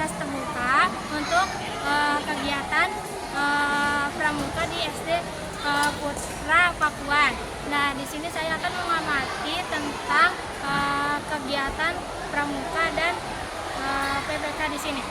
kelas terbuka untuk kegiatan pramuka di SD Putra Pakuan. Nah, di sini saya akan mengamati tentang kegiatan pramuka dan PPK di sini.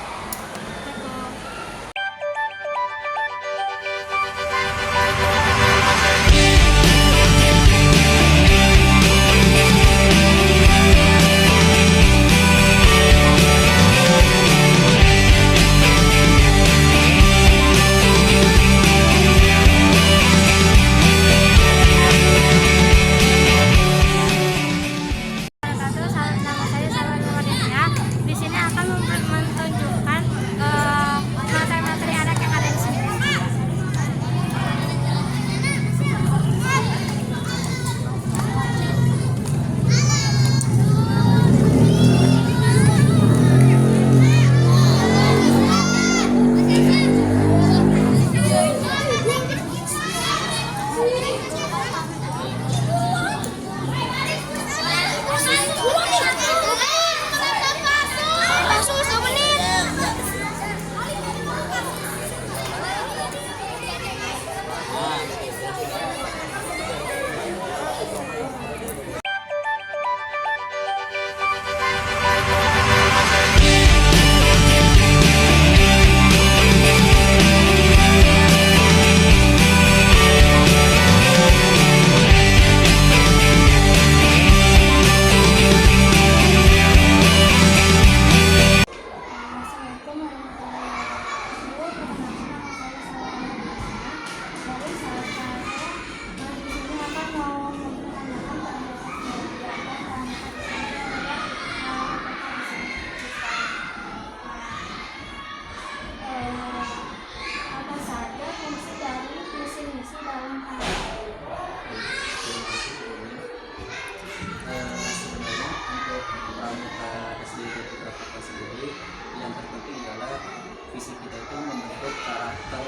Visi kita itu membentuk karakter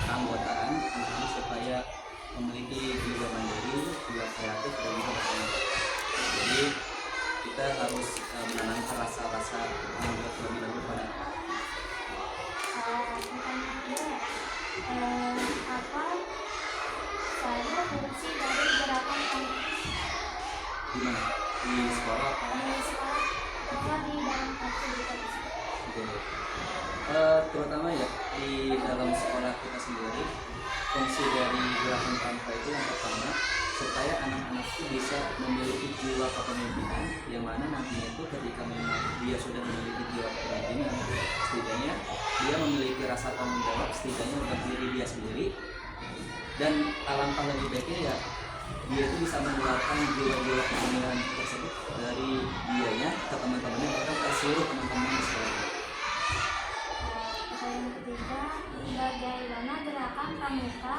keanggotaan anak-anak supaya memiliki jiwa mandiri, jiwa kreatif dan juga bertanggung. Jadi kita harus menanamkan rasa-rasa yang terlebih dahulu pada apa saja fungsi dari gerakan di mana? Di sekolah atau di dalam aktivitas. Terutama ya di dalam sekolah kita sendiri, fungsi dari gerakan pramuka itu yang pertama supaya anak-anak itu bisa memiliki jiwa kepemimpinan, yang mana nantinya itu ketika memang dia sudah memiliki jiwa kepemimpinan, setidaknya dia memiliki rasa tanggung jawab setidaknya untuk diri dia sendiri, dan alangkah lebih baiknya ya dia itu bisa menularkan jiwa-jiwa kepemimpinan tersebut dari dianya ke teman-temannya, bahkan ke seluruh teman-teman di sekolah. Yang ketiga, bagaimana gerakan pramuka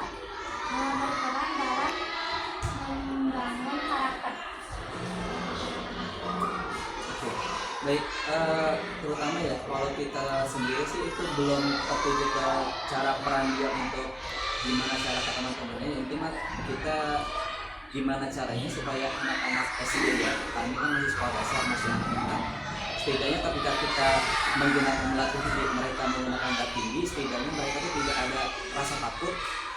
berperan dalam membangun karakter. Oke, baik, terutama ya kalau kita sendiri sih itu belum fokus ke cara peran dia untuk gimana cara ke teman-temannya. Yang penting kita gimana caranya supaya anak-anak SD ya, kami kan masih sekolah dasar, masih anak-anak, setidaknya ketika kita melatih mereka menggunakan daya tinggi, setidaknya mereka itu tidak ada rasa takut,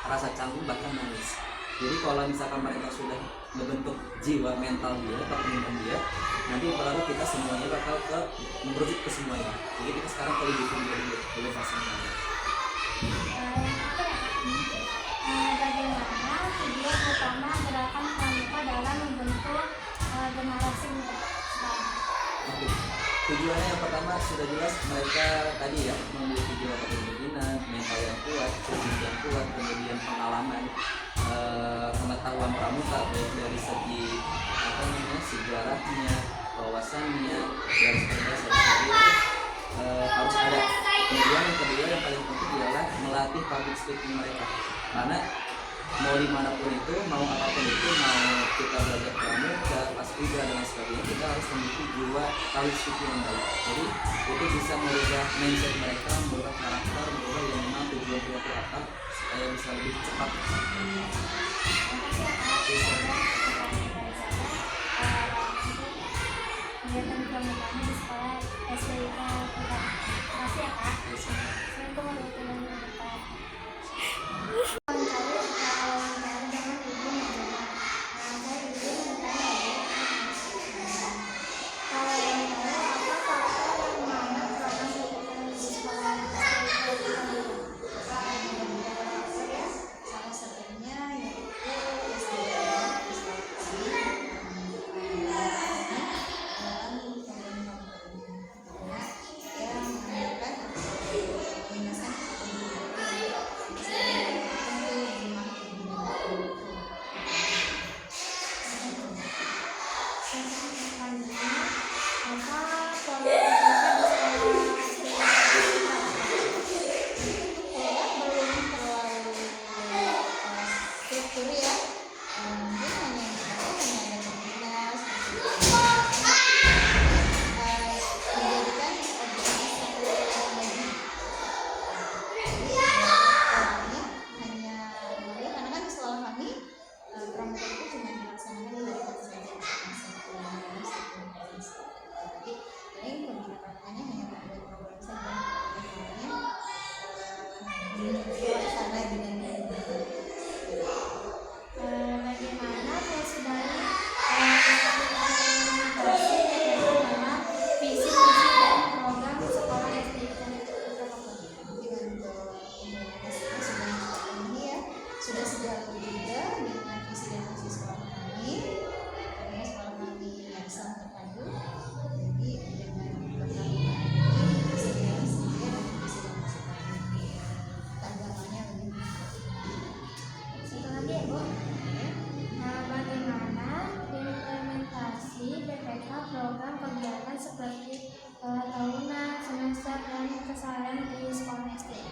rasa canggung, bahkan nangis. Jadi kalau misalkan mereka sudah membentuk jiwa mental dia, kepemimpinan dia, nanti baru kita semuanya bakal merujuk ke semuanya. Jadi kita sekarang perlu dipelajari oleh pasangan. Bagaimana tujuan utama gerakan pramuka dalam membentuk generasi muda? Tujuannya yang pertama sudah jelas, mereka tadi ya memiliki jiwa kepemimpinan, mental yang kuat, fisik yang kuat, kemudian pengalaman, pengetahuan pramuka baik dari segi sejarahnya, wawasannya, dan sebagainya harus ada. Kemudian yang kedua yang paling penting adalah melatih public speaking mereka, karena mau dimanapun itu, mau apapun itu, mau kita belajar pramuka, paskibra dan sebagainya, kita harus memiliki jiwa public speaking yang baik. Jadi itu bisa merubah mindset mereka, merubah karakter, merubah yang memang tujuan kita itu apa, supaya bisa lebih cepat. Kegiatan pramuka di sekolah SD Putra sekarang di sekolah STI.